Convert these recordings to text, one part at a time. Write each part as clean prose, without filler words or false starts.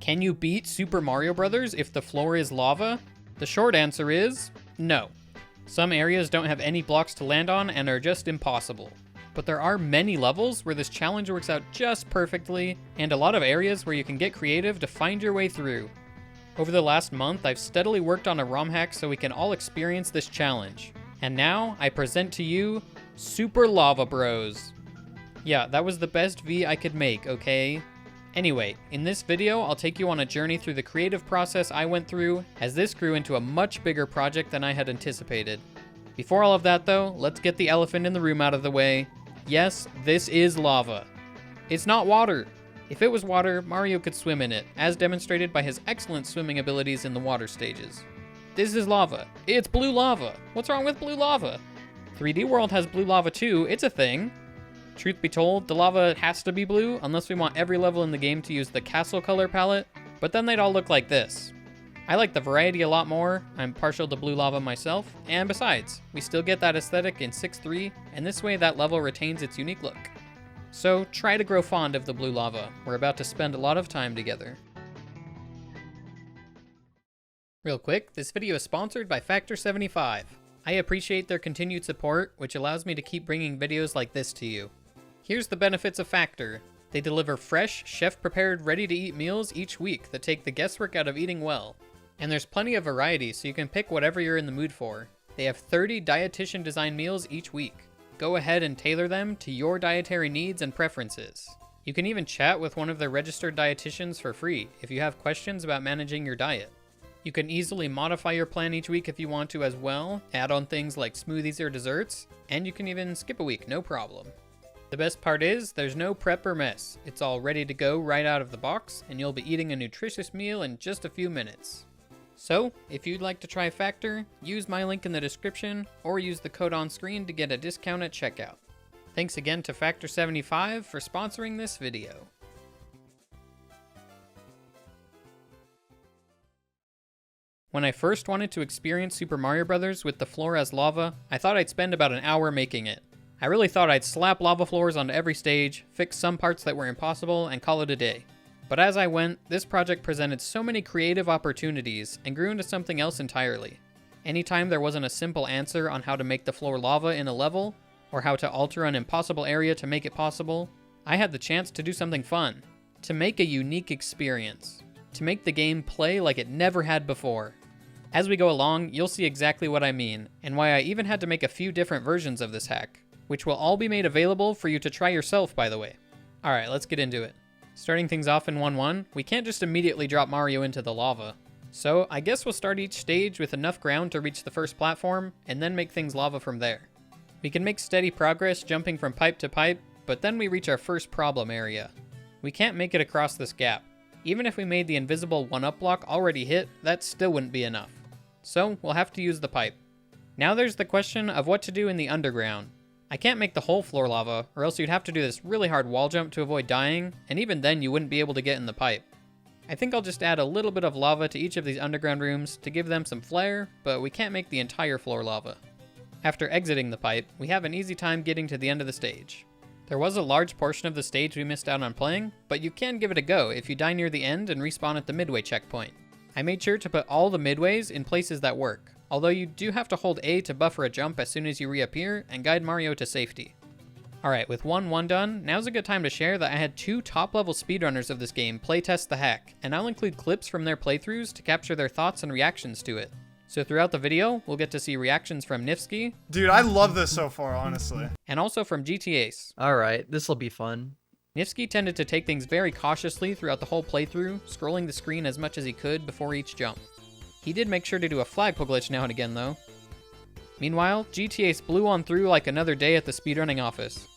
Can you beat Super Mario Bros. If the floor is lava? The short answer is no. Some areas don't have any blocks to land on and are just impossible. But there are many levels where this challenge works out just perfectly, and a lot of areas where you can get creative to find your way through. Over the last month, I've steadily worked on a ROM hack so we can all experience this challenge. And now, I present to you, Super Lava Bros. Yeah, that was the best V I could make, okay? Anyway, in this video, I'll take you on a journey through the creative process I went through, as this grew into a much bigger project than I had anticipated. Before all of that though, let's get the elephant in the room out of the way. Yes, this is lava. It's not water. If it was water, Mario could swim in it, as demonstrated by his excellent swimming abilities in the water stages. This is lava. It's blue lava. What's wrong with blue lava? 3D World has blue lava too, it's a thing. Truth be told, the lava has to be blue unless we want every level in the game to use the castle color palette, but then they'd all look like this. I like the variety a lot more, I'm partial to blue lava myself, and besides, we still get that aesthetic in 6.3, and this way that level retains its unique look. So try to grow fond of the blue lava, we're about to spend a lot of time together. Real quick, this video is sponsored by Factor75. I appreciate their continued support, which allows me to keep bringing videos like this to you. Here's the benefits of Factor. They deliver fresh, chef-prepared, ready-to-eat meals each week that take the guesswork out of eating well. And there's plenty of variety, so you can pick whatever you're in the mood for. They have 30 dietitian-designed meals each week. Go ahead and tailor them to your dietary needs and preferences. You can even chat with one of their registered dietitians for free if you have questions about managing your diet. You can easily modify your plan each week if you want to as well, add on things like smoothies or desserts, and you can even skip a week, no problem. The best part is, there's no prep or mess. It's all ready to go right out of the box, and you'll be eating a nutritious meal in just a few minutes. So, if you'd like to try Factor, use my link in the description, or use the code on screen to get a discount at checkout. Thanks again to Factor75 for sponsoring this video. When I first wanted to experience Super Mario Bros. With the floor as lava, I thought I'd spend about an hour making it. I really thought I'd slap lava floors onto every stage, fix some parts that were impossible, and call it a day. But as I went, this project presented so many creative opportunities and grew into something else entirely. Anytime there wasn't a simple answer on how to make the floor lava in a level, or how to alter an impossible area to make it possible, I had the chance to do something fun, to make a unique experience, to make the game play like it never had before. As we go along, you'll see exactly what I mean, and why I even had to make a few different versions of this hack, which will all be made available for you to try yourself, by the way. Alright, let's get into it. Starting things off in 1-1, we can't just immediately drop Mario into the lava. So, I guess we'll start each stage with enough ground to reach the first platform, and then make things lava from there. We can make steady progress jumping from pipe to pipe, but then we reach our first problem area. We can't make it across this gap. Even if we made the invisible 1-up block already hit, that still wouldn't be enough. So, we'll have to use the pipe. Now there's the question of what to do in the underground. I can't make the whole floor lava, or else you'd have to do this really hard wall jump to avoid dying, and even then you wouldn't be able to get in the pipe. I think I'll just add a little bit of lava to each of these underground rooms to give them some flair, but we can't make the entire floor lava. After exiting the pipe, we have an easy time getting to the end of the stage. There was a large portion of the stage we missed out on playing, but you can give it a go if you die near the end and respawn at the midway checkpoint. I made sure to put all the midways in places that work, although you do have to hold A to buffer a jump as soon as you reappear and guide Mario to safety. Alright, with 1-1 done, now's a good time to share that I had 2 top-level speedrunners of this game playtest the hack, and I'll include clips from their playthroughs to capture their thoughts and reactions to it. So throughout the video, we'll get to see reactions from Nifsky. Dude, I love this so far, honestly. And also from GTAce. Alright, this'll be fun. Nifsky tended to take things very cautiously throughout the whole playthrough, scrolling the screen as much as he could before each jump. He did make sure to do a flagpole glitch now and again though. Meanwhile, GTAce blew on through like another day at the speedrunning office.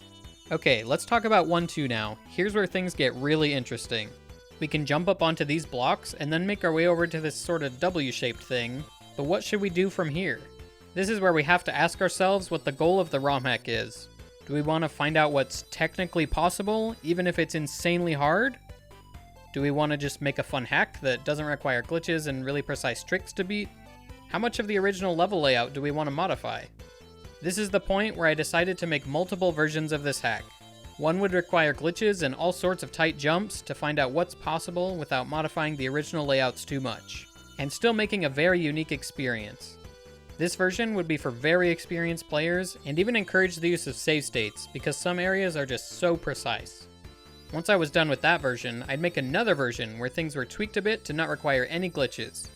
Okay, let's talk about 1-2 now. Here's where things get really interesting. We can jump up onto these blocks and then make our way over to this sort of W-shaped thing, but what should we do from here? This is where we have to ask ourselves what the goal of the ROM hack is. Do we want to find out what's technically possible, even if it's insanely hard? Do we want to just make a fun hack that doesn't require glitches and really precise tricks to beat? How much of the original level layout do we want to modify? This is the point where I decided to make multiple versions of this hack. One would require glitches and all sorts of tight jumps to find out what's possible without modifying the original layouts too much, and still making a very unique experience. This version would be for very experienced players, and even encourage the use of save states, because some areas are just so precise. Once I was done with that version, I'd make another version where things were tweaked a bit to not require any glitches.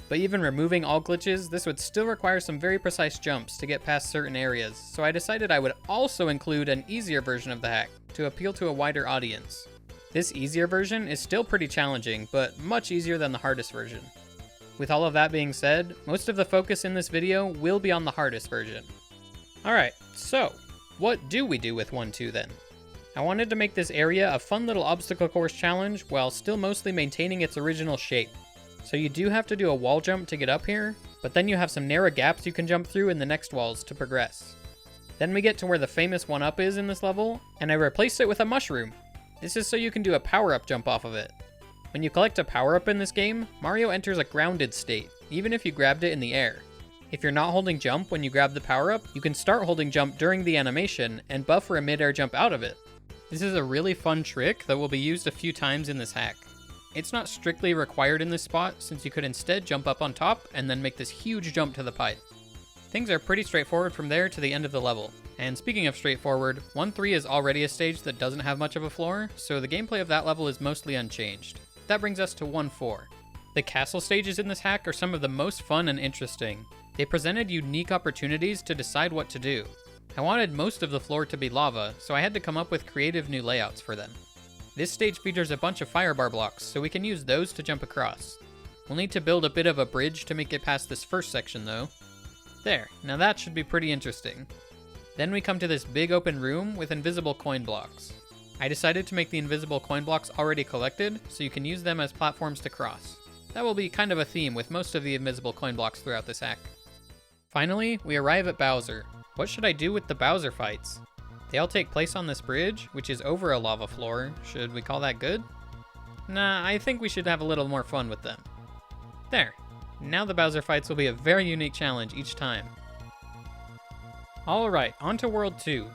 But even removing all glitches, this would still require some very precise jumps to get past certain areas, so I decided I would also include an easier version of the hack to appeal to a wider audience. This easier version is still pretty challenging, but much easier than the hardest version. With all of that being said, most of the focus in this video will be on the hardest version. Alright, so what do we do with 1-2 then? I wanted to make this area a fun little obstacle course challenge while still mostly maintaining its original shape. So you do have to do a wall jump to get up here, but then you have some narrow gaps you can jump through in the next walls to progress. Then we get to where the famous 1-up is in this level, and I replaced it with a mushroom. This is so you can do a power-up jump off of it. When you collect a power-up in this game, Mario enters a grounded state, even if you grabbed it in the air. If you're not holding jump when you grab the power-up, you can start holding jump during the animation and buffer a mid-air jump out of it. This is a really fun trick that will be used a few times in this hack. It's not strictly required in this spot, since you could instead jump up on top and then make this huge jump to the pipe. Things are pretty straightforward from there to the end of the level. And speaking of straightforward, 1-3 is already a stage that doesn't have much of a floor, so the gameplay of that level is mostly unchanged. That brings us to 1-4. The castle stages in this hack are some of the most fun and interesting. They presented unique opportunities to decide what to do. I wanted most of the floor to be lava, so I had to come up with creative new layouts for them. This stage features a bunch of firebar blocks, so we can use those to jump across. We'll need to build a bit of a bridge to make it past this first section though. There, now that should be pretty interesting. Then we come to this big open room with invisible coin blocks. I decided to make the invisible coin blocks already collected, so you can use them as platforms to cross. That will be kind of a theme with most of the invisible coin blocks throughout this hack. Finally, we arrive at Bowser. What should I do with the Bowser fights? They all take place on this bridge, which is over a lava floor. Should we call that good? Nah, I think we should have a little more fun with them. There. Now the Bowser fights will be a very unique challenge each time. Alright, on to World 2.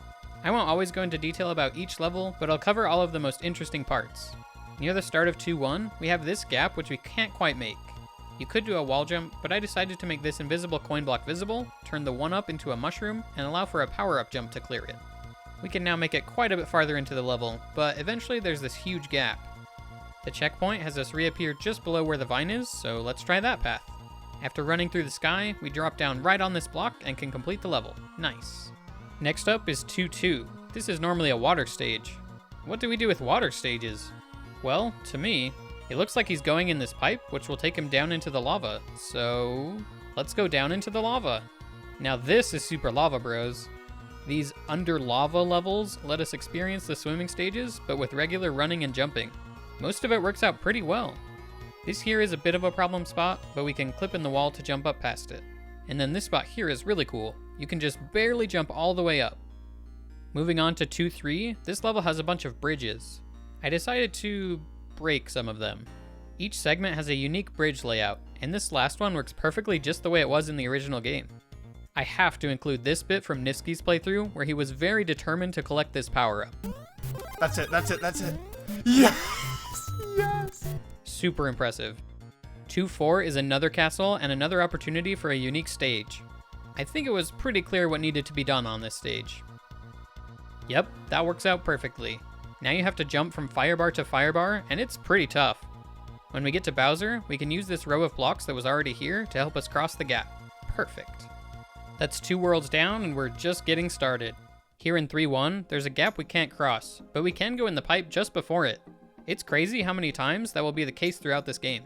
I won't always go into detail about each level, but I'll cover all of the most interesting parts. Near the start of 2-1, we have this gap which we can't quite make. You could do a wall jump, but I decided to make this invisible coin block visible, turn the 1-up into a mushroom, and allow for a power-up jump to clear it. We can now make it quite a bit farther into the level, but eventually there's this huge gap. The checkpoint has us reappear just below where the vine is, so let's try that path. After running through the sky, we drop down right on this block and can complete the level. Nice. Next up is 2-2. This is normally a water stage. What do we do with water stages? Well, to me, it looks like he's going in this pipe, which will take him down into the lava. So, let's go down into the lava. Now this is Super Lava Bros. These under lava levels let us experience the swimming stages, but with regular running and jumping. Most of it works out pretty well. This here is a bit of a problem spot, but we can clip in the wall to jump up past it. And then this spot here is really cool. You can just barely jump all the way up. Moving on to 2-3, this level has a bunch of bridges. I decided to break some of them. Each segment has a unique bridge layout, and this last one works perfectly just the way it was in the original game. I have to include this bit from Nisky's playthrough, where he was very determined to collect this power-up. That's it, that's it, that's it. Yes! Yes! Super impressive. 2-4 is another castle and another opportunity for a unique stage. I think it was pretty clear what needed to be done on this stage. Yep, that works out perfectly. Now you have to jump from firebar to firebar, and it's pretty tough. When we get to Bowser, we can use this row of blocks that was already here to help us cross the gap. Perfect. That's 2 worlds down, and we're just getting started. Here in 3-1, there's a gap we can't cross, but we can go in the pipe just before it. It's crazy how many times that will be the case throughout this game.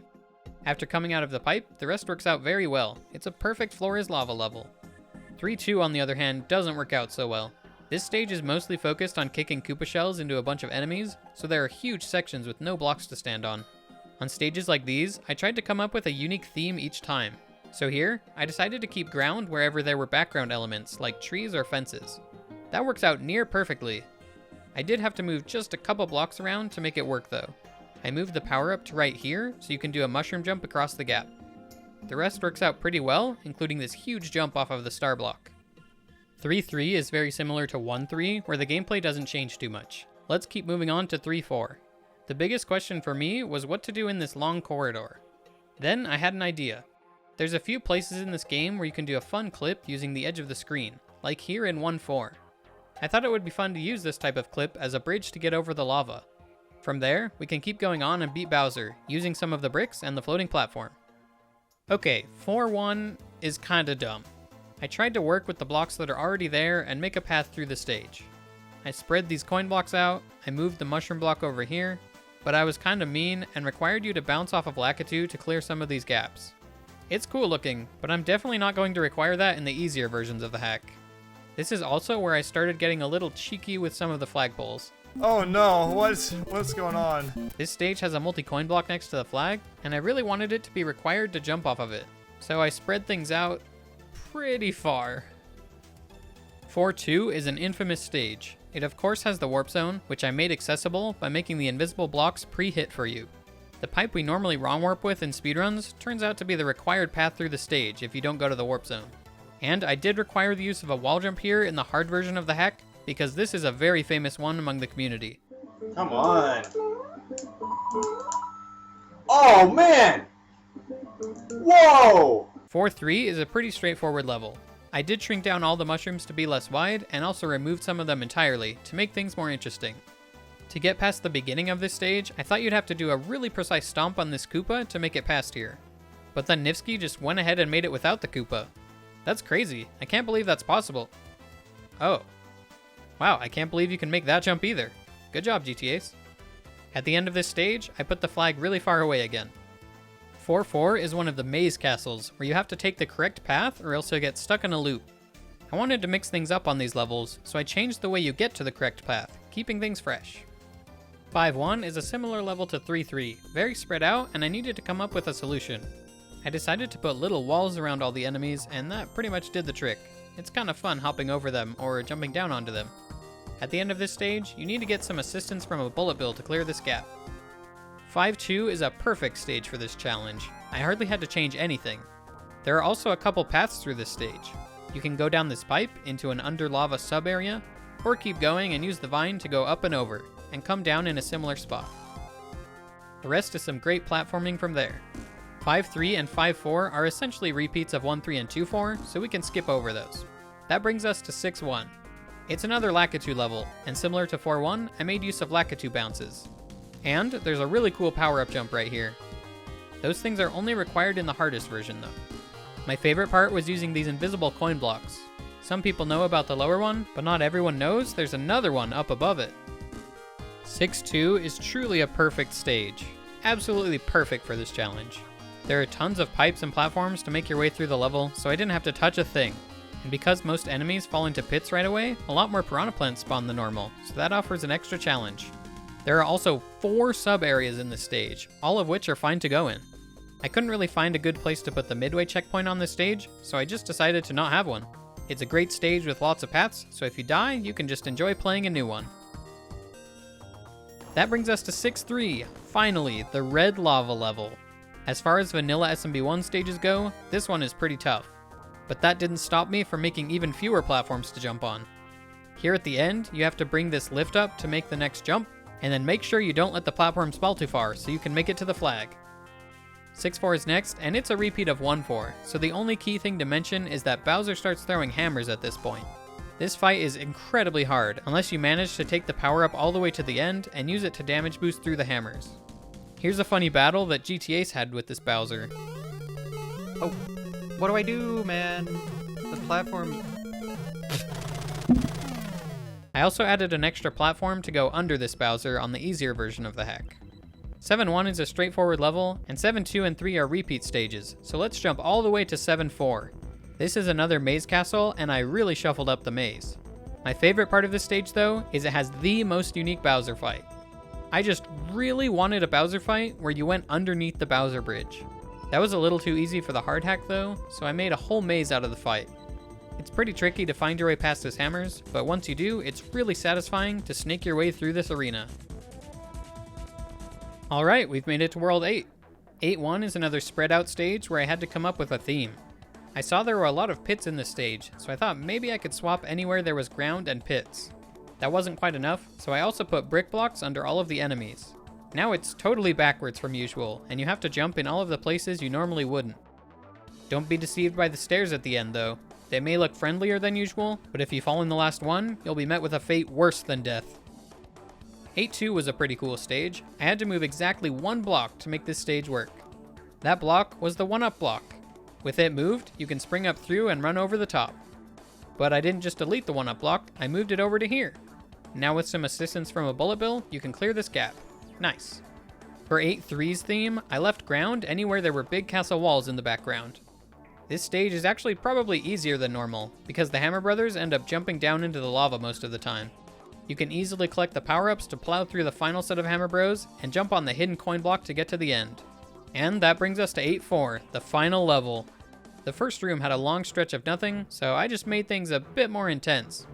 After coming out of the pipe, the rest works out very well. It's a perfect floor is lava level. 3-2 on the other hand doesn't work out so well. This stage is mostly focused on kicking Koopa shells into a bunch of enemies, so there are huge sections with no blocks to stand on. On stages like these, I tried to come up with a unique theme each time. So here, I decided to keep ground wherever there were background elements, like trees or fences. That works out near perfectly. I did have to move just a couple blocks around to make it work though. I moved the power up to right here, so you can do a mushroom jump across the gap. The rest works out pretty well, including this huge jump off of the star block. 3-3 is very similar to 1-3, where the gameplay doesn't change too much. Let's keep moving on to 3-4. The biggest question for me was what to do in this long corridor. Then I had an idea. There's a few places in this game where you can do a fun clip using the edge of the screen, like here in 1-4. I thought it would be fun to use this type of clip as a bridge to get over the lava. From there, we can keep going on and beat Bowser, using some of the bricks and the floating platform. Okay, 4-1 is kinda dumb. I tried to work with the blocks that are already there and make a path through the stage. I spread these coin blocks out, I moved the mushroom block over here, but I was kinda mean and required you to bounce off of Lakitu to clear some of these gaps. It's cool looking, but I'm definitely not going to require that in the easier versions of the hack. This is also where I started getting a little cheeky with some of the flagpoles. Oh no, what's going on? This stage has a multi-coin block next to the flag, and I really wanted it to be required to jump off of it, so I spread things out pretty far. 4-2 is an infamous stage. It of course has the warp zone, which I made accessible by making the invisible blocks pre-hit for you. The pipe we normally wrong warp with in speedruns turns out to be the required path through the stage if you don't go to the warp zone. And I did require the use of a wall jump here in the hard version of the hack, because this is a very famous one among the community. Come on. Oh man! Whoa! 4-3 is a pretty straightforward level. I did shrink down all the mushrooms to be less wide and also removed some of them entirely to make things more interesting. To get past the beginning of this stage, I thought you'd have to do a really precise stomp on this Koopa to make it past here. But then Nifsky just went ahead and made it without the Koopa. That's crazy. I can't believe that's possible. Oh. Wow, I can't believe you can make that jump either. Good job, GTAs. At the end of this stage, I put the flag really far away again. 4-4 is one of the maze castles, where you have to take the correct path or else you'll get stuck in a loop. I wanted to mix things up on these levels, so I changed the way you get to the correct path, keeping things fresh. 5-1 is a similar level to 3-3, very spread out, and I needed to come up with a solution. I decided to put little walls around all the enemies, and that pretty much did the trick. It's kind of fun hopping over them or jumping down onto them. At the end of this stage, you need to get some assistance from a bullet bill to clear this gap. 5-2 is a perfect stage for this challenge. I hardly had to change anything. There are also a couple paths through this stage. You can go down this pipe into an under lava sub area, or keep going and use the vine to go up and over, and come down in a similar spot. The rest is some great platforming from there. 5-3 and 5-4 are essentially repeats of 1-3 and 2-4, so we can skip over those. That brings us to 6-1. It's another Lakitu level, and similar to 4-1, I made use of Lakitu bounces. And there's a really cool power-up jump right here. Those things are only required in the hardest version though. My favorite part was using these invisible coin blocks. Some people know about the lower one, but not everyone knows there's another one up above it. 6-2 is truly a perfect stage. Absolutely perfect for this challenge. There are tons of pipes and platforms to make your way through the level, so I didn't have to touch a thing. And because most enemies fall into pits right away, a lot more piranha plants spawn than normal, so that offers an extra challenge. There are also 4 sub-areas in this stage, all of which are fine to go in. I couldn't really find a good place to put the midway checkpoint on this stage, so I just decided to not have one. It's a great stage with lots of paths, so if you die, you can just enjoy playing a new one. That brings us to 6-3, finally, the red lava level. As far as vanilla SMB1 stages go, this one is pretty tough. But that didn't stop me from making even fewer platforms to jump on. Here at the end, you have to bring this lift up to make the next jump, and then make sure you don't let the platforms fall too far so you can make it to the flag. 6-4 is next, and it's a repeat of 1-4, so the only key thing to mention is that Bowser starts throwing hammers at this point. This fight is incredibly hard, unless you manage to take the power-up all the way to the end and use it to damage boost through the hammers. Here's a funny battle that GTA's had with this Bowser. Oh, what do I do, man? The platform... I also added an extra platform to go under this Bowser on the easier version of the hack. 7-1 is a straightforward level, and 7-2 and 3 are repeat stages, so let's jump all the way to 7-4. This is another maze castle, and I really shuffled up the maze. My favorite part of this stage, though, is it has the most unique Bowser fight. I just really wanted a Bowser fight where you went underneath the Bowser Bridge. That was a little too easy for the hard hack, though, so I made a whole maze out of the fight. It's pretty tricky to find your way past his hammers, but once you do, it's really satisfying to snake your way through this arena. Alright, we've made it to World 8. 8-1 is another spread out stage where I had to come up with a theme. I saw there were a lot of pits in this stage, so I thought maybe I could swap anywhere there was ground and pits. That wasn't quite enough, so I also put brick blocks under all of the enemies. Now it's totally backwards from usual, and you have to jump in all of the places you normally wouldn't. Don't be deceived by the stairs at the end though. They may look friendlier than usual, but if you fall in the last one, you'll be met with a fate worse than death. 8-2 was a pretty cool stage. I had to move exactly one block to make this stage work. That block was the 1-up block. With it moved, you can spring up through and run over the top. But I didn't just delete the 1-up block, I moved it over to here. Now with some assistance from a bullet bill, you can clear this gap. Nice. For 8-3's theme, I left ground anywhere there were big castle walls in the background. This stage is actually probably easier than normal, because the Hammer Brothers end up jumping down into the lava most of the time. You can easily collect the power-ups to plow through the final set of Hammer Bros, and jump on the hidden coin block to get to the end. And that brings us to 8-4, the final level. The first room had a long stretch of nothing, so I just made things a bit more intense.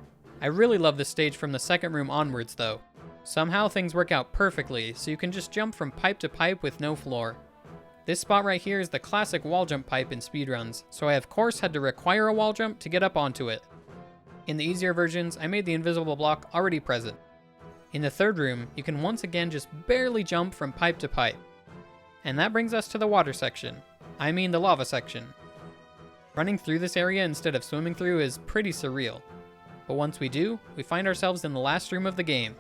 I really love this stage from the second room onwards though. Somehow things work out perfectly, so you can just jump from pipe to pipe with no floor. This spot right here is the classic wall jump pipe in speedruns, so I of course had to require a wall jump to get up onto it. In the easier versions, I made the invisible block already present. In the third room, you can once again just barely jump from pipe to pipe. And that brings us to the water section. I mean the lava section. Running through this area instead of swimming through is pretty surreal. But once we do, we find ourselves in the last room of the game.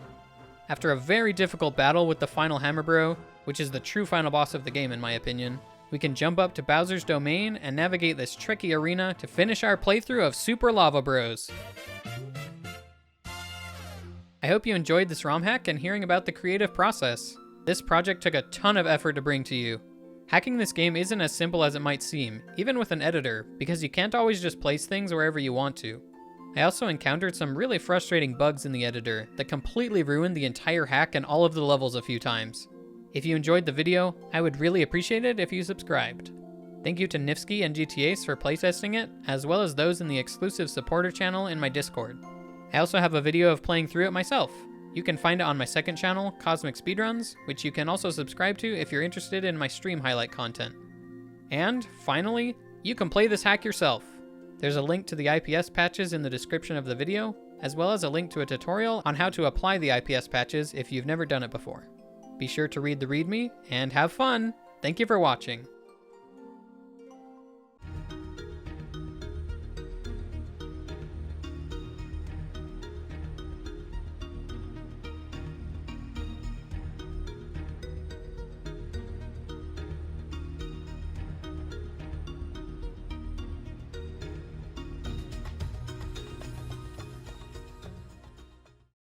After a very difficult battle with the final Hammer Bro, which is the true final boss of the game in my opinion, we can jump up to Bowser's Domain and navigate this tricky arena to finish our playthrough of Super Lava Bros. I hope you enjoyed this ROM hack and hearing about the creative process. This project took a ton of effort to bring to you. Hacking this game isn't as simple as it might seem, even with an editor, because you can't always just place things wherever you want to. I also encountered some really frustrating bugs in the editor that completely ruined the entire hack and all of the levels a few times. If you enjoyed the video, I would really appreciate it if you subscribed. Thank you to Nifsky and GTAce for playtesting it, as well as those in the exclusive supporter channel in my Discord. I also have a video of playing through it myself. You can find it on my second channel, Cosmic Speedruns, which you can also subscribe to if you're interested in my stream highlight content. And, finally, you can play this hack yourself. There's a link to the IPS patches in the description of the video, as well as a link to a tutorial on how to apply the IPS patches if you've never done it before. Be sure to read the README, and have fun! Thank you for watching.